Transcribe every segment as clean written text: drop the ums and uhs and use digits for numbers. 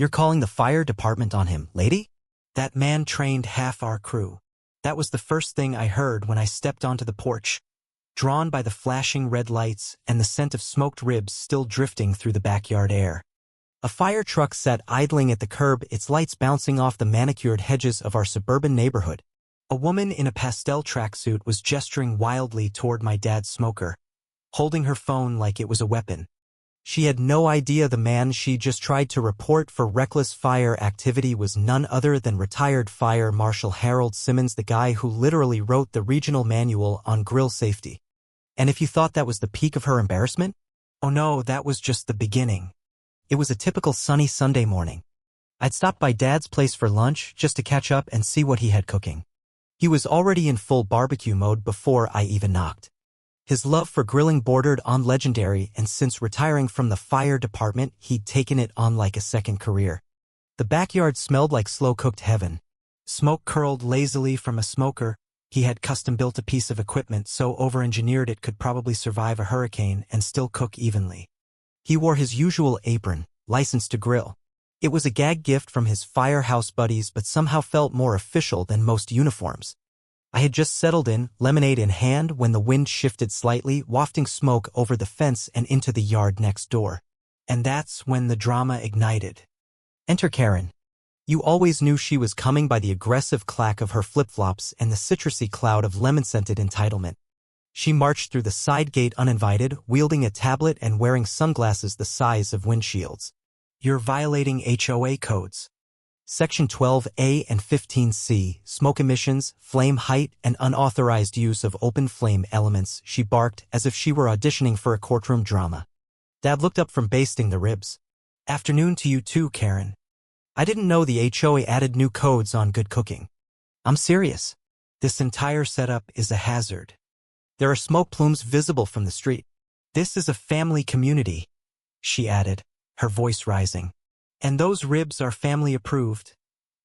You're calling the fire department on him, lady? That man trained half our crew. That was the first thing I heard when I stepped onto the porch, drawn by the flashing red lights and the scent of smoked ribs still drifting through the backyard air. A fire truck sat idling at the curb, its lights bouncing off the manicured hedges of our suburban neighborhood. A woman in a pastel tracksuit was gesturing wildly toward my dad's smoker, holding her phone like it was a weapon. She had no idea the man she just tried to report for reckless fire activity was none other than retired Fire Marshal Harold Simmons, the guy who literally wrote the regional manual on grill safety. And if you thought that was the peak of her embarrassment, oh no, that was just the beginning. It was a typical sunny Sunday morning. I'd stopped by Dad's place for lunch just to catch up and see what he had cooking. He was already in full barbecue mode before I even knocked. His love for grilling bordered on legendary, and since retiring from the fire department, he'd taken it on like a second career. The backyard smelled like slow-cooked heaven. Smoke curled lazily from a smoker. He had custom-built a piece of equipment so over-engineered it could probably survive a hurricane and still cook evenly. He wore his usual apron, licensed to grill. It was a gag gift from his firehouse buddies but somehow felt more official than most uniforms. I had just settled in, lemonade in hand, when the wind shifted slightly, wafting smoke over the fence and into the yard next door. And that's when the drama ignited. Enter Karen. You always knew she was coming by the aggressive clack of her flip-flops and the citrusy cloud of lemon-scented entitlement. She marched through the side gate uninvited, wielding a tablet and wearing sunglasses the size of windshields. You're violating HOA codes. Section 12A and 15C, smoke emissions, flame height, and unauthorized use of open flame elements, she barked as if she were auditioning for a courtroom drama. Dad looked up from basting the ribs. Afternoon to you too, Karen. I didn't know the HOA added new codes on good cooking. I'm serious. This entire setup is a hazard. There are smoke plumes visible from the street. This is a family community, she added, her voice rising. And those ribs are family approved,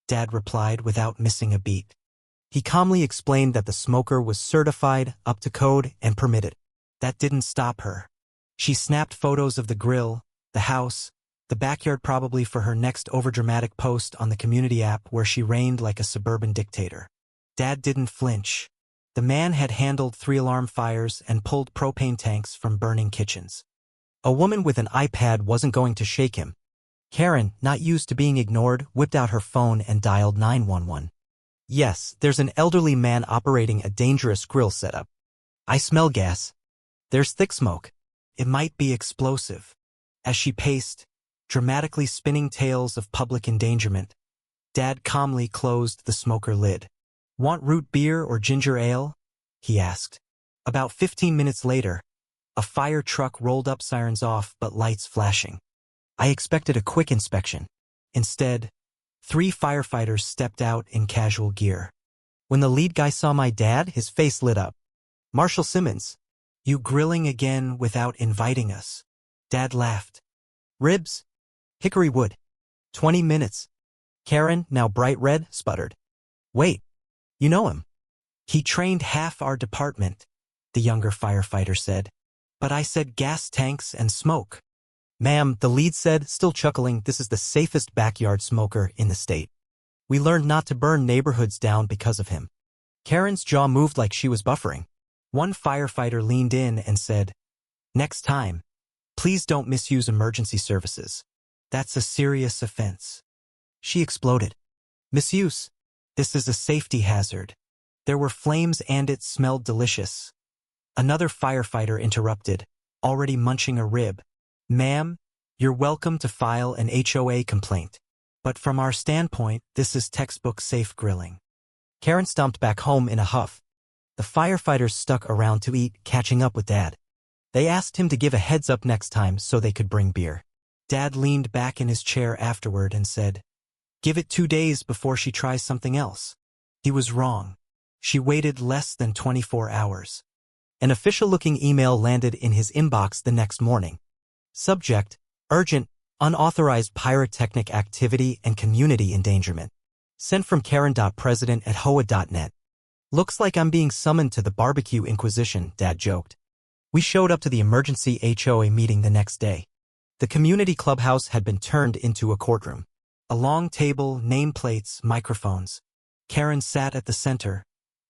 Dad replied without missing a beat. He calmly explained that the smoker was certified, up to code, and permitted. That didn't stop her. She snapped photos of the grill, the house, the backyard, probably for her next overdramatic post on the community app where she reigned like a suburban dictator. Dad didn't flinch. The man had handled 3-alarm fires and pulled propane tanks from burning kitchens. A woman with an iPad wasn't going to shake him. Karen, not used to being ignored, whipped out her phone and dialed 911. Yes, there's an elderly man operating a dangerous grill setup. I smell gas. There's thick smoke. It might be explosive. As she paced, dramatically spinning tales of public endangerment, Dad calmly closed the smoker lid. Want root beer or ginger ale? He asked. About 15 minutes later, a fire truck rolled up, sirens off but lights flashing. I expected a quick inspection. Instead, 3 firefighters stepped out in casual gear. When the lead guy saw my dad, his face lit up. Marshal Simmons, you grilling again without inviting us? Dad laughed. Ribs? Hickory wood. 20 minutes. Karen, now bright red, sputtered. Wait, you know him. He trained half our department, the younger firefighter said. But I said gas tanks and smoke. Ma'am, the lead said, still chuckling, this is the safest backyard smoker in the state. We learned not to burn neighborhoods down because of him. Karen's jaw moved like she was buffering. One firefighter leaned in and said, Next time, please don't misuse emergency services. That's a serious offense. She exploded. Misuse. This is a safety hazard. There were flames and it smelled delicious. Another firefighter interrupted, already munching a rib. Ma'am, you're welcome to file an HOA complaint. But from our standpoint, this is textbook safe grilling. Karen stomped back home in a huff. The firefighters stuck around to eat, catching up with Dad. They asked him to give a heads up next time so they could bring beer. Dad leaned back in his chair afterward and said, Give it 2 days before she tries something else. He was wrong. She waited less than 24 hours. An official-looking email landed in his inbox the next morning. Subject, urgent, unauthorized pyrotechnic activity and community endangerment. Sent from Karen.president@hoa.net. Looks like I'm being summoned to the barbecue inquisition, Dad joked. We showed up to the emergency HOA meeting the next day. The community clubhouse had been turned into a courtroom. A long table, nameplates, microphones. Karen sat at the center,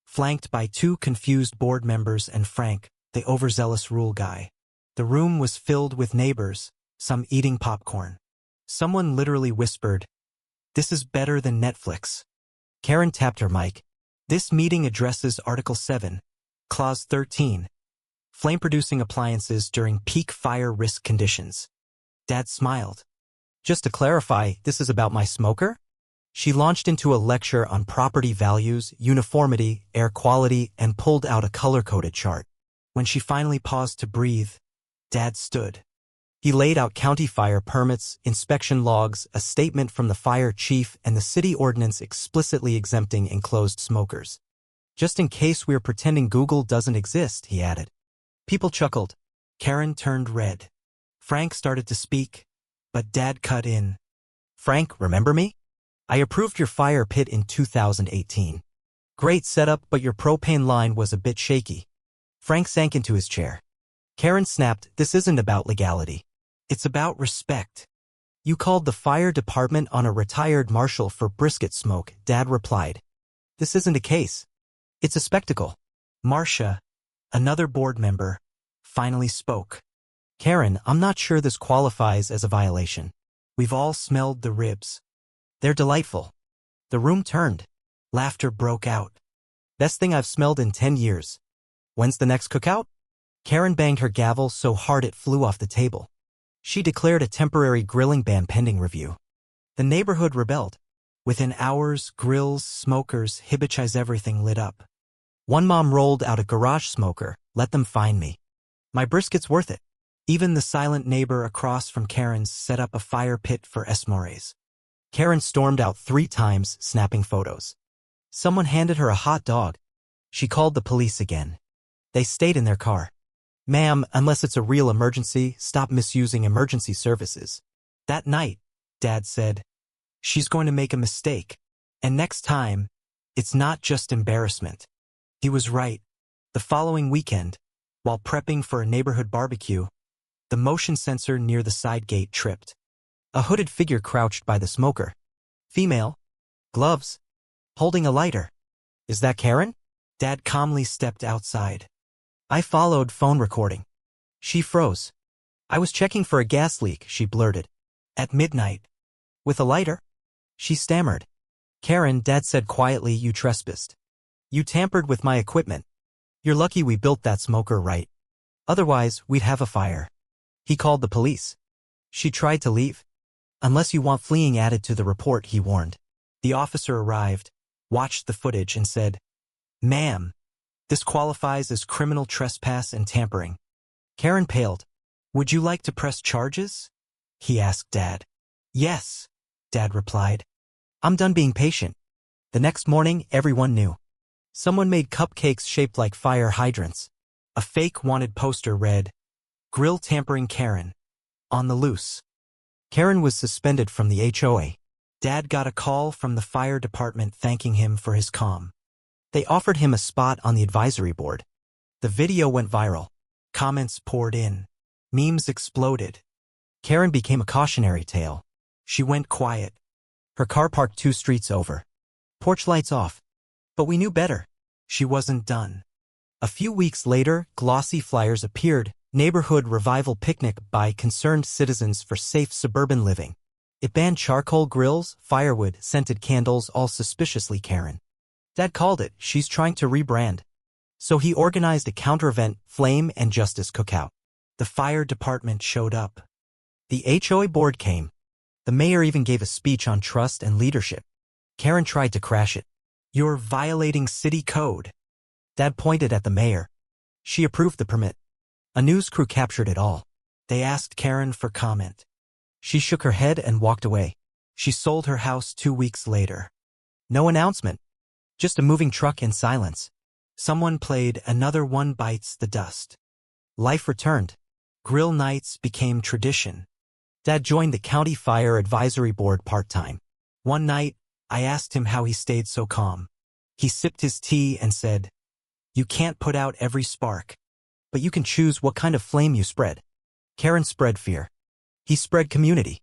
flanked by two confused board members and Frank, the overzealous rule guy. The room was filled with neighbors, some eating popcorn. Someone literally whispered, "This is better than Netflix." Karen tapped her mic. "This meeting addresses Article 7, Clause 13, flame-producing appliances during peak fire risk conditions." Dad smiled. "Just to clarify, this is about my smoker?" She launched into a lecture on property values, uniformity, air quality, and pulled out a color-coded chart. When she finally paused to breathe, Dad stood. He laid out county fire permits, inspection logs, a statement from the fire chief, and the city ordinance explicitly exempting enclosed smokers. "Just in case we're pretending Google doesn't exist," he added. People chuckled. Karen turned red. Frank started to speak, but Dad cut in. "Frank, remember me? I approved your fire pit in 2018. Great setup, but your propane line was a bit shaky." Frank sank into his chair. Karen snapped, "This isn't about legality. It's about respect." "You called the fire department on a retired marshal for brisket smoke," Dad replied. "This isn't a case. It's a spectacle." Marcia, another board member, finally spoke. "Karen, I'm not sure this qualifies as a violation. We've all smelled the ribs. They're delightful." The room turned. Laughter broke out. "Best thing I've smelled in 10 years. When's the next cookout?" Karen banged her gavel so hard it flew off the table. She declared a temporary grilling ban pending review. The neighborhood rebelled. Within hours, grills, smokers, hibachi's everything lit up. One mom rolled out a garage smoker. "Let them find me. My brisket's worth it." Even the silent neighbor across from Karen's set up a fire pit for s'mores. Karen stormed out 3 times, snapping photos. Someone handed her a hot dog. She called the police again. They stayed in their car. "Ma'am, unless it's a real emergency, stop misusing emergency services." That night, Dad said, "She's going to make a mistake. And next time, it's not just embarrassment." He was right. The following weekend, while prepping for a neighborhood barbecue, the motion sensor near the side gate tripped. A hooded figure crouched by the smoker. Female. Gloves. Holding a lighter. "Is that Karen?" Dad calmly stepped outside. "I followed, phone recording." She froze. "I was checking for a gas leak," she blurted. "At midnight." "With a lighter?" She stammered. "Karen," Dad said quietly, "you trespassed. You tampered with my equipment. You're lucky we built that smoker right. Otherwise, we'd have a fire." He called the police. She tried to leave. "Unless you want fleeing added to the report," he warned. The officer arrived, watched the footage, and said, "Ma'am, this qualifies as criminal trespass and tampering." Karen paled. "Would you like to press charges?" he asked Dad. "Yes," Dad replied. "I'm done being patient." The next morning, everyone knew. Someone made cupcakes shaped like fire hydrants. A fake wanted poster read, "Grill tampering Karen. On the loose." Karen was suspended from the HOA. Dad got a call from the fire department thanking him for his calm. They offered him a spot on the advisory board. The video went viral. Comments poured in. Memes exploded. Karen became a cautionary tale. She went quiet. Her car parked 2 streets over. Porch lights off. But we knew better. She wasn't done. A few weeks later, glossy flyers appeared, "Neighborhood Revival Picnic by Concerned Citizens for Safe Suburban Living." It banned charcoal grills, firewood, scented candles, all suspiciously Karen. Dad called it, "She's trying to rebrand." So he organized a counter-event, Flame and Justice Cookout. The fire department showed up. The HOA board came. The mayor even gave a speech on trust and leadership. Karen tried to crash it. "You're violating city code." Dad pointed at the mayor. She approved the permit. A news crew captured it all. They asked Karen for comment. She shook her head and walked away. She sold her house 2 weeks later. No announcement. Just a moving truck and silence. Someone played Another One Bites the Dust. Life returned. Grill nights became tradition. Dad joined the County Fire Advisory Board part-time. One night, I asked him how he stayed so calm. He sipped his tea and said, "You can't put out every spark, but you can choose what kind of flame you spread." Karen spread fear. He spread community.